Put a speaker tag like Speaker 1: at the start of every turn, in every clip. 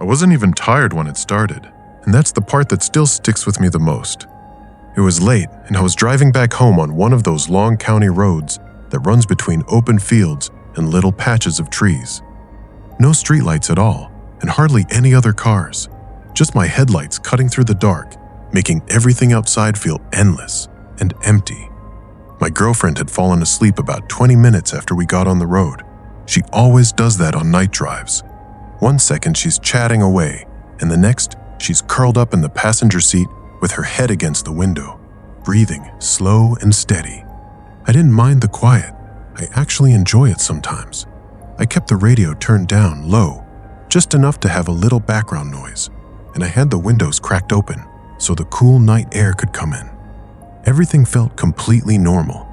Speaker 1: I wasn't even tired when it started, and that's the part that still sticks with me the most. It was late, and I was driving back home on one of those long county roads that runs between open fields and little patches of trees. No streetlights at all, and hardly any other cars. Just my headlights cutting through the dark, making everything outside feel endless and empty. My girlfriend had fallen asleep about 20 minutes after we got on the road. She always does that on night drives. One second she's chatting away, and the next she's curled up in the passenger seat with her head against the window, breathing slow and steady. I didn't mind the quiet. I actually enjoy it sometimes. I kept the radio turned down low, just enough to have a little background noise, and I had the windows cracked open so the cool night air could come in. Everything felt completely normal.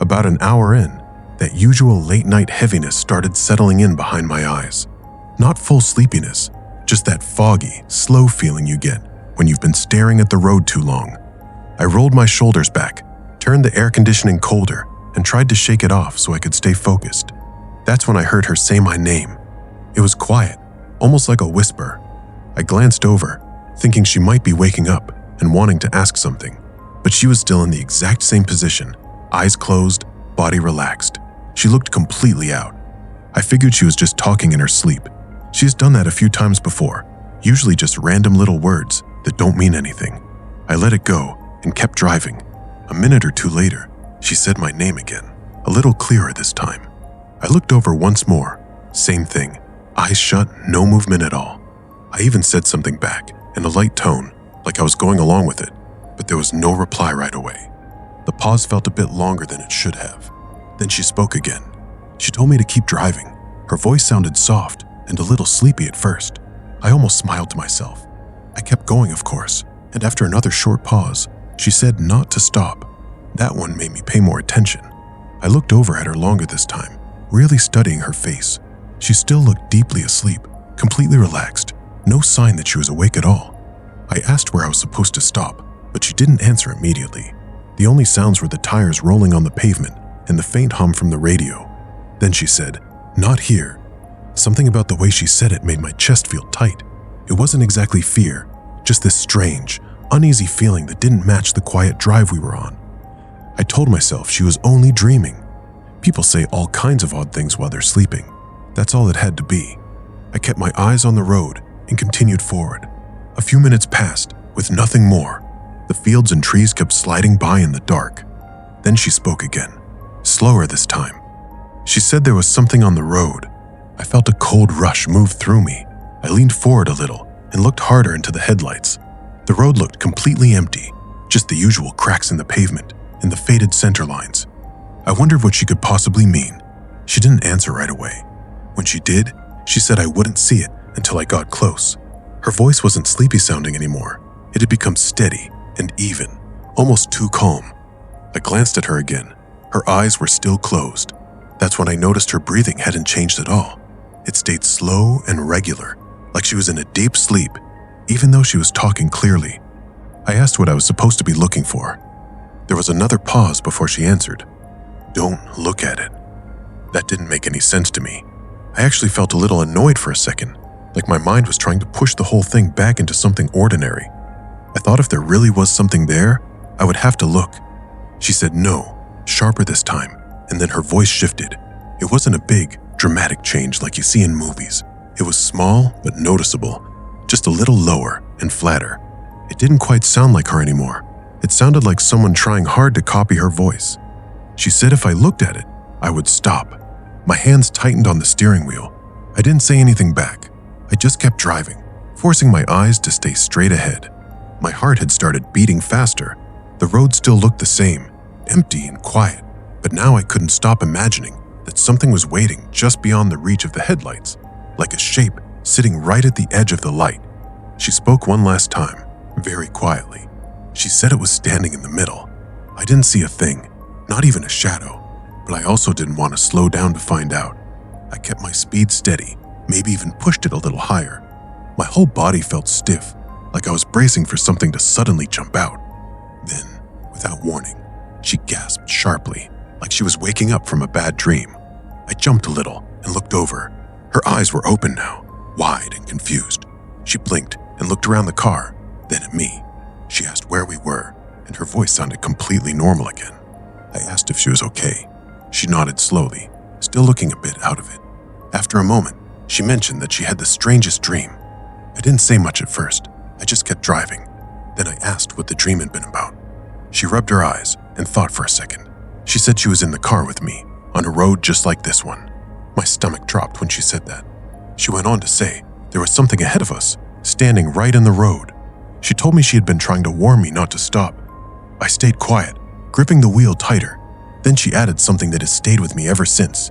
Speaker 1: About an hour in, that usual late-night heaviness started settling in behind my eyes. Not full sleepiness, just that foggy, slow feeling you get when you've been staring at the road too long. I rolled my shoulders back, turned the air conditioning colder, and tried to shake it off so I could stay focused. That's when I heard her say my name. It was quiet, almost like a whisper. I glanced over, thinking she might be waking up and wanting to ask something, but she was still in the exact same position, eyes closed, body relaxed. She looked completely out. I figured she was just talking in her sleep. She's done that a few times before, usually just random little words that don't mean anything. I let it go and kept driving. A minute or two later, she said my name again, a little clearer this time. I looked over once more, same thing, eyes shut, no movement at all. I even said something back in a light tone, like I was going along with it, but there was no reply right away. The pause felt a bit longer than it should have. Then she spoke again. She told me to keep driving. Her voice sounded soft and a little sleepy at first. I almost smiled to myself. I kept going, of course, and after another short pause, she said not to stop. That one made me pay more attention. I looked over at her longer this time, really studying her face. She still looked deeply asleep, completely relaxed, no sign that she was awake at all. I asked where I was supposed to stop, but she didn't answer immediately. The only sounds were the tires rolling on the pavement and the faint hum from the radio. Then she said, "Not here." Something about the way she said it made my chest feel tight. It wasn't exactly fear, just this strange, uneasy feeling that didn't match the quiet drive we were on. I told myself she was only dreaming. People say all kinds of odd things while they're sleeping. That's all it had to be. I kept my eyes on the road and continued forward. A few minutes passed with nothing more. The fields and trees kept sliding by in the dark. Then she spoke again, slower this time. She said there was something on the road. I felt a cold rush move through me. I leaned forward a little and looked harder into the headlights. The road looked completely empty, just the usual cracks in the pavement and the faded center lines. I wondered what she could possibly mean. She didn't answer right away. When she did, she said I wouldn't see it until I got close. Her voice wasn't sleepy sounding anymore. It had become steady and even, almost too calm. I glanced at her again. Her eyes were still closed. That's when I noticed her breathing hadn't changed at all. It stayed slow and regular, like she was in a deep sleep, even though she was talking clearly. I asked what I was supposed to be looking for. There was another pause before she answered. "Don't look at it." That didn't make any sense to me. I actually felt a little annoyed for a second, like my mind was trying to push the whole thing back into something ordinary. I thought if there really was something there, I would have to look. She said no, sharper this time, and then her voice shifted. It wasn't a big, dramatic change like you see in movies. It was small but noticeable, just a little lower and flatter. It didn't quite sound like her anymore. It sounded like someone trying hard to copy her voice. She said if I looked at it, I would stop. My hands tightened on the steering wheel. I didn't say anything back. I just kept driving, forcing my eyes to stay straight ahead. My heart had started beating faster. The road still looked the same, empty and quiet, but now I couldn't stop imagining that something was waiting just beyond the reach of the headlights, like a shape sitting right at the edge of the light. She spoke one last time, very quietly. She said it was standing in the middle. I didn't see a thing, not even a shadow, but I also didn't want to slow down to find out. I kept my speed steady, maybe even pushed it a little higher. My whole body felt stiff, like I was bracing for something to suddenly jump out. Then, without warning, she gasped sharply, like she was waking up from a bad dream. I jumped a little and looked over. Her eyes were open now, wide and confused. She blinked and looked around the car, then at me. She asked where we were, and her voice sounded completely normal again. I asked if she was okay. She nodded slowly, still looking a bit out of it. After a moment, she mentioned that she had the strangest dream. I didn't say much at first. I just kept driving. Then I asked what the dream had been about. She rubbed her eyes and thought for a second. She said she was in the car with me, on a road just like this one. My stomach dropped when she said that. She went on to say there was something ahead of us, standing right in the road. She told me she had been trying to warn me not to stop. I stayed quiet, gripping the wheel tighter. Then she added something that has stayed with me ever since.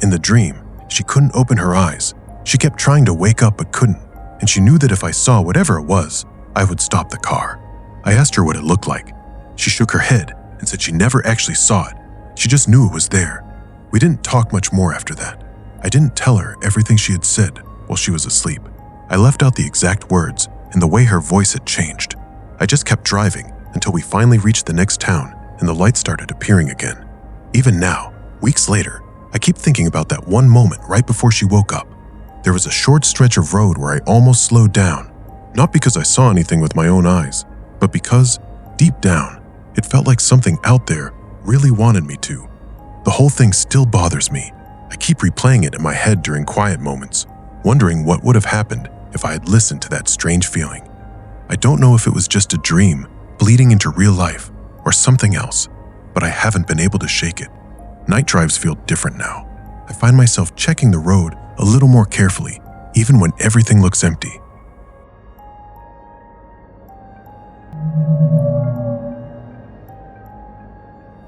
Speaker 1: In the dream, she couldn't open her eyes. She kept trying to wake up but couldn't, and she knew that if I saw whatever it was, I would stop the car. I asked her what it looked like. She shook her head and said she never actually saw it. She just knew it was there. We didn't talk much more after that. I didn't tell her everything she had said while she was asleep. I left out the exact words and the way her voice had changed. I just kept driving until we finally reached the next town and the lights started appearing again. Even now, weeks later, I keep thinking about that one moment right before she woke up. There was a short stretch of road where I almost slowed down, not because I saw anything with my own eyes, but because, deep down, it felt like something out there really wanted me to. The whole thing still bothers me. I keep replaying it in my head during quiet moments, wondering what would have happened if I had listened to that strange feeling. I don't know if it was just a dream bleeding into real life or something else, but I haven't been able to shake it. Night drives feel different now. I find myself checking the road a little more carefully, even when everything looks empty.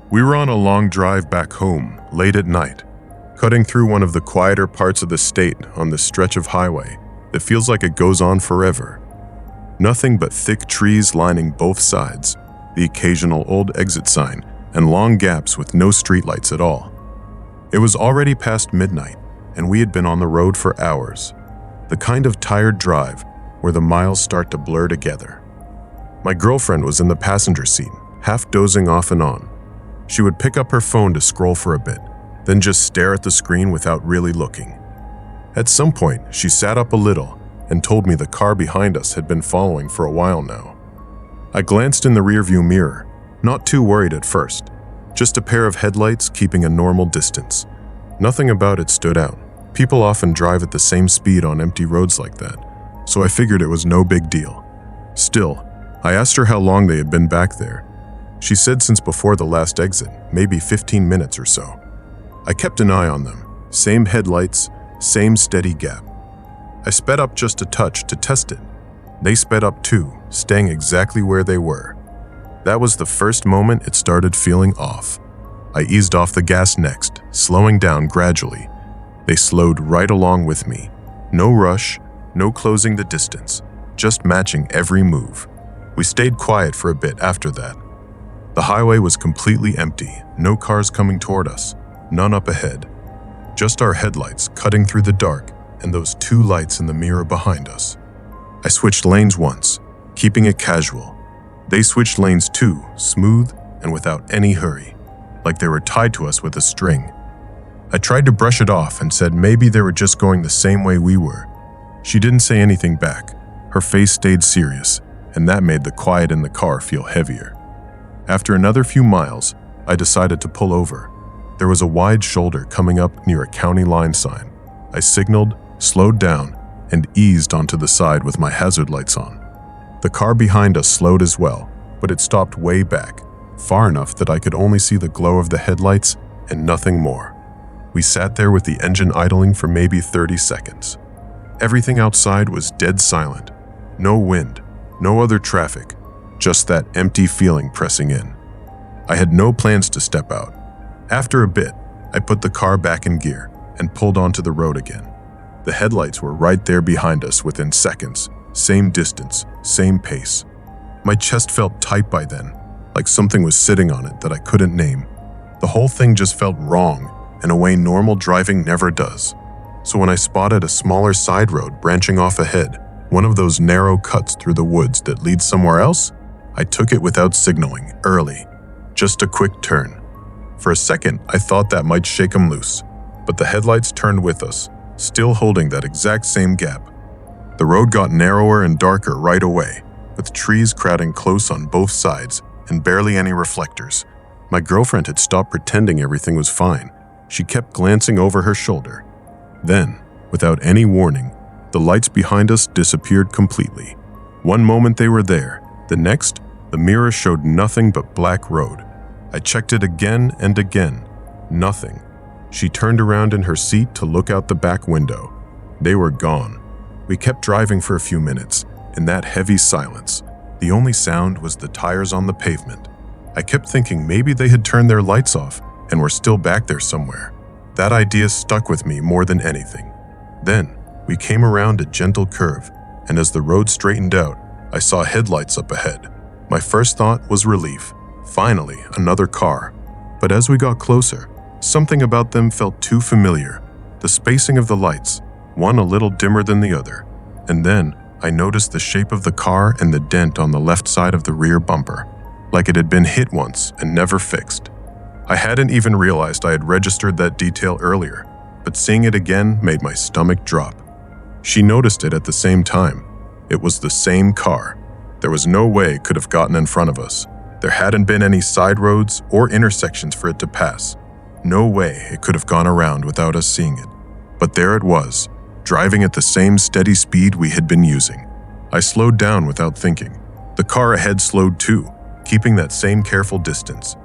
Speaker 1: We were on a long drive back home, late at night, cutting through one of the quieter parts of the state on this stretch of highway that feels like it goes on forever. Nothing but thick trees lining both sides, the occasional old exit sign, and long gaps with no streetlights at all. It was already past midnight, and we had been on the road for hours, the kind of tired drive where the miles start to blur together. My girlfriend was in the passenger seat, half dozing off and on. She would pick up her phone to scroll for a bit, then just stare at the screen without really looking. At some point, she sat up a little and told me the car behind us had been following for a while now. I glanced in the rearview mirror, not too worried at first, just a pair of headlights keeping a normal distance. Nothing about it stood out. People often drive at the same speed on empty roads like that, so I figured it was no big deal. Still, I asked her how long they had been back there. She said since before the last exit, maybe 15 minutes or so. I kept an eye on them, same headlights, same steady gap. I sped up just a touch to test it. They sped up too, staying exactly where they were. That was the first moment it started feeling off. I eased off the gas next, slowing down gradually. They slowed right along with me. No rush, no closing the distance, just matching every move. We stayed quiet for a bit after that. The highway was completely empty, no cars coming toward us, none up ahead. Just our headlights cutting through the dark and those two lights in the mirror behind us. I switched lanes once, keeping it casual. They switched lanes too, smooth and without any hurry, like they were tied to us with a string. I tried to brush it off and said maybe they were just going the same way we were. She didn't say anything back. Her face stayed serious, and that made the quiet in the car feel heavier. After another few miles, I decided to pull over. There was a wide shoulder coming up near a county line sign. I signaled, slowed down, and eased onto the side with my hazard lights on. The car behind us slowed as well, but it stopped way back, far enough that I could only see the glow of the headlights and nothing more. We sat there with the engine idling for maybe 30 seconds. Everything outside was dead silent. No wind, no other traffic, just that empty feeling pressing in. I had no plans to step out. After a bit, I put the car back in gear and pulled onto the road again. The headlights were right there behind us within seconds, same distance, same pace. My chest felt tight by then, like something was sitting on it that I couldn't name. The whole thing just felt wrong, in a way normal driving never does. So when I spotted a smaller side road branching off ahead, one of those narrow cuts through the woods that leads somewhere else, I took it without signaling, early. Just a quick turn. For a second, I thought that might shake him loose, but the headlights turned with us, still holding that exact same gap. The road got narrower and darker right away, with trees crowding close on both sides and barely any reflectors. My girlfriend had stopped pretending everything was fine. She kept glancing over her shoulder. Then, without any warning, the lights behind us disappeared completely. One moment they were there, the next, the mirror showed nothing but black road. I checked it again and again. Nothing. She turned around in her seat to look out the back window. They were gone. We kept driving for a few minutes, in that heavy silence. The only sound was the tires on the pavement. I kept thinking maybe they had turned their lights off and were still back there somewhere. That idea stuck with me more than anything. Then, we came around a gentle curve, and as the road straightened out, I saw headlights up ahead. My first thought was relief. Finally, another car. But as we got closer, something about them felt too familiar. The spacing of the lights, one a little dimmer than the other. And then, I noticed the shape of the car and the dent on the left side of the rear bumper, like it had been hit once and never fixed. I hadn't even realized I had registered that detail earlier, but seeing it again made my stomach drop. She noticed it at the same time. It was the same car. There was no way it could have gotten in front of us. There hadn't been any side roads or intersections for it to pass. No way it could have gone around without us seeing it. But there it was, driving at the same steady speed we had been using. I slowed down without thinking. The car ahead slowed too, keeping that same careful distance.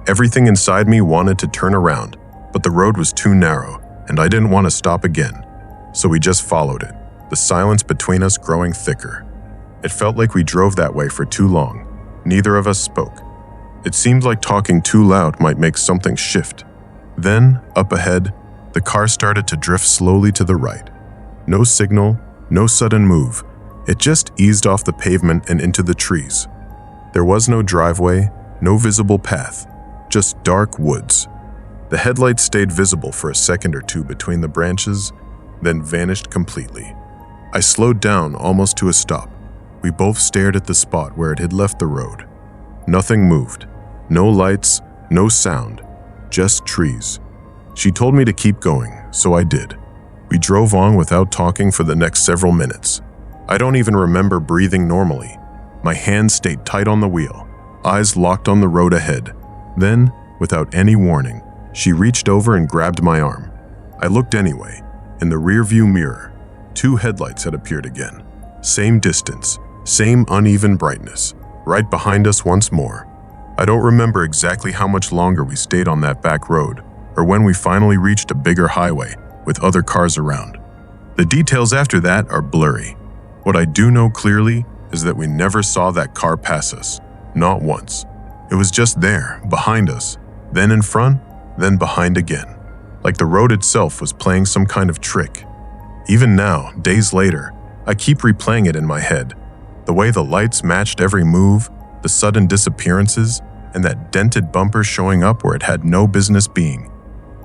Speaker 1: Everything inside me wanted to turn around, but the road was too narrow, and I didn't want to stop again. So we just followed it, the silence between us growing thicker. It felt like we drove that way for too long. Neither of us spoke. It seemed like talking too loud might make something shift. Then, up ahead, the car started to drift slowly to the right. No signal, no sudden move. It just eased off the pavement and into the trees. There was no driveway, no visible path, just dark woods. The headlights stayed visible for a second or two between the branches, then vanished completely. I slowed down almost to a stop. We both stared at the spot where it had left the road. Nothing moved. No lights, no sound, just trees. She told me to keep going, so I did. We drove on without talking for the next several minutes. I don't even remember breathing normally. My hands stayed tight on the wheel, eyes locked on the road ahead. Then, without any warning, she reached over and grabbed my arm. I looked anyway. In the rearview mirror, 2 headlights had appeared again. Same distance, same uneven brightness, right behind us once more. I don't remember exactly how much longer we stayed on that back road, or when we finally reached a bigger highway with other cars around. The details after that are blurry. What I do know clearly is that we never saw that car pass us, not once. It was just there, behind us, then in front, then behind again, like the road itself was playing some kind of trick. Even now, days later, I keep replaying it in my head. The way the lights matched every move, the sudden disappearances, and that dented bumper showing up where it had no business being.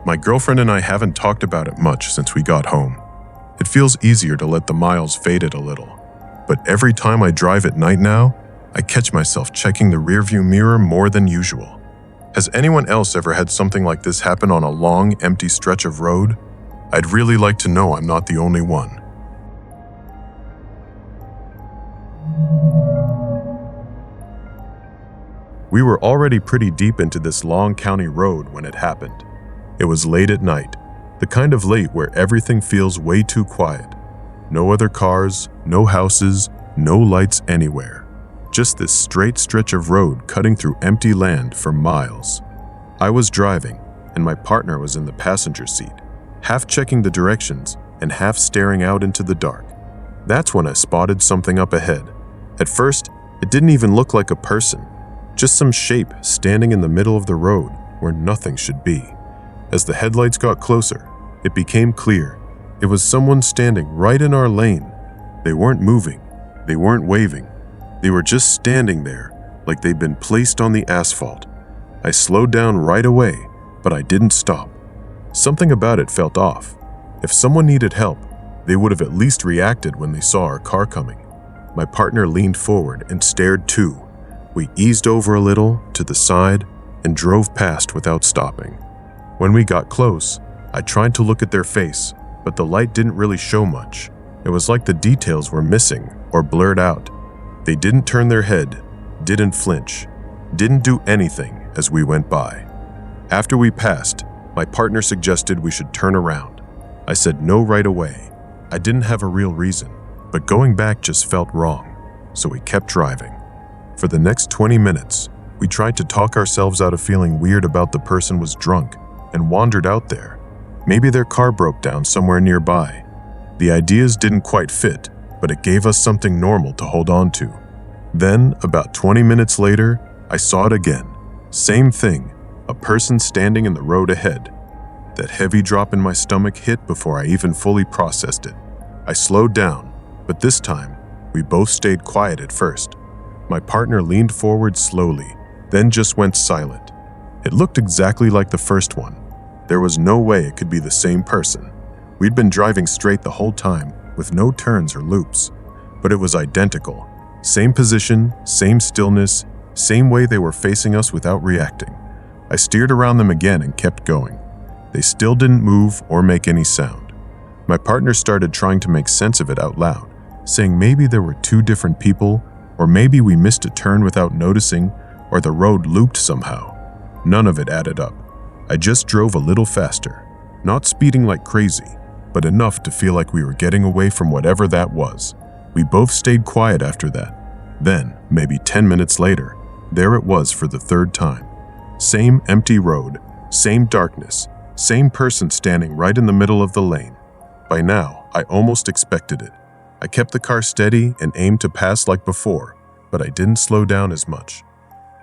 Speaker 1: My girlfriend and I haven't talked about it much since we got home. It feels easier to let the miles fade it a little. But every time I drive at night now, I catch myself checking the rearview mirror more than usual. Has anyone else ever had something like this happen on a long, empty stretch of road? I'd really like to know I'm not the only one. We were already pretty deep into this long county road when it happened. It was late at night, the kind of late where everything feels way too quiet. No other cars, no houses, no lights anywhere. Just this straight stretch of road cutting through empty land for miles. I was driving, and my partner was in the passenger seat, half checking the directions and half staring out into the dark. That's when I spotted something up ahead. At first, it didn't even look like a person, just some shape standing in the middle of the road where nothing should be. As the headlights got closer, it became clear. It was someone standing right in our lane. They weren't moving. They weren't waving. They were just standing there, like they'd been placed on the asphalt. I slowed down right away, but I didn't stop. Something about it felt off. If someone needed help, they would have at least reacted when they saw our car coming. My partner leaned forward and stared too. We eased over a little, to the side, and drove past without stopping. When we got close, I tried to look at their face, but the light didn't really show much. It was like the details were missing or blurred out. They didn't turn their head, didn't flinch, didn't do anything as we went by. After we passed, my partner suggested we should turn around. I said no right away. I didn't have a real reason, but going back just felt wrong, so we kept driving. For the next 20 minutes, we tried to talk ourselves out of feeling weird about the person was drunk and wandered out there. Maybe their car broke down somewhere nearby. The ideas didn't quite fit, but it gave us something normal to hold on to. Then, about 20 minutes later, I saw it again. Same thing, a person standing in the road ahead. That heavy drop in my stomach hit before I even fully processed it. I slowed down, but this time, we both stayed quiet at first. My partner leaned forward slowly, then just went silent. It looked exactly like the first one. There was no way it could be the same person. We'd been driving straight the whole time, with no turns or loops. But it was identical. Same position, same stillness, same way they were facing us without reacting. I steered around them again and kept going. They still didn't move or make any sound. My partner started trying to make sense of it out loud, saying maybe there were two different people, or maybe we missed a turn without noticing, or the road looped somehow. None of it added up. I just drove a little faster, not speeding like crazy, but enough to feel like we were getting away from whatever that was. We both stayed quiet after that. Then, maybe 10 minutes later, there it was for the third time. Same empty road, same darkness, same person standing right in the middle of the lane. By now, I almost expected it. I kept the car steady and aimed to pass like before, but I didn't slow down as much.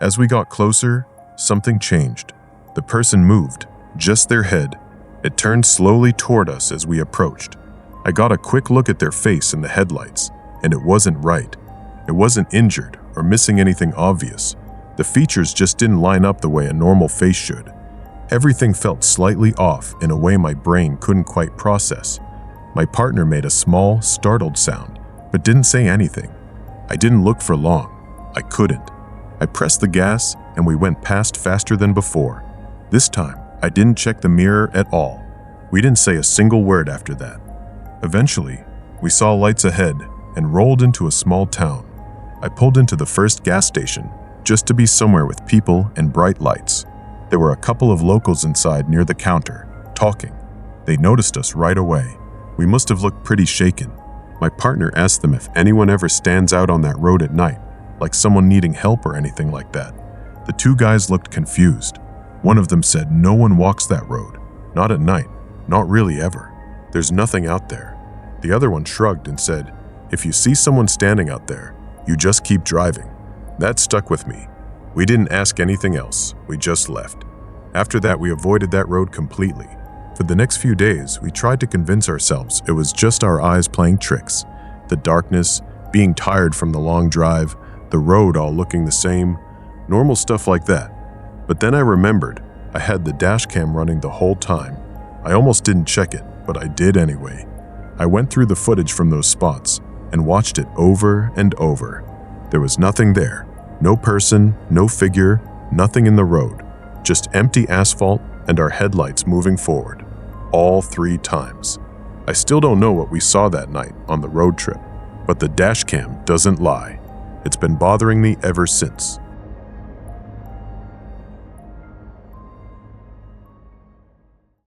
Speaker 1: As we got closer, something changed. The person moved, just their head. It turned slowly toward us as we approached. I got a quick look at their face in the headlights, and it wasn't right. It wasn't injured or missing anything obvious. The features just didn't line up the way a normal face should. Everything felt slightly off in a way my brain couldn't quite process. My partner made a small, startled sound, but didn't say anything. I didn't look for long. I couldn't. I pressed the gas, and we went past faster than before. This time, I didn't check the mirror at all. We didn't say a single word after that. Eventually, we saw lights ahead and rolled into a small town. I pulled into the first gas station, just to be somewhere with people and bright lights. There were a couple of locals inside near the counter, talking. They noticed us right away. We must have looked pretty shaken. My partner asked them if anyone ever stands out on that road at night, like someone needing help or anything like that. The two guys looked confused. One of them said no one walks that road. Not at night. Not really ever. There's nothing out there. The other one shrugged and said, if you see someone standing out there, you just keep driving. That stuck with me. We didn't ask anything else. We just left. After that, we avoided that road completely. For the next few days, we tried to convince ourselves it was just our eyes playing tricks. The darkness, being tired from the long drive, the road all looking the same, normal stuff like that. But then I remembered I had the dash cam running the whole time. I almost didn't check it, but I did anyway. I went through the footage from those spots and watched it over and over. There was nothing there. No person, no figure, nothing in the road. Just empty asphalt and our headlights moving forward. All 3 times. I still don't know what we saw that night on the road trip, but the dash cam doesn't lie. It's been bothering me ever since.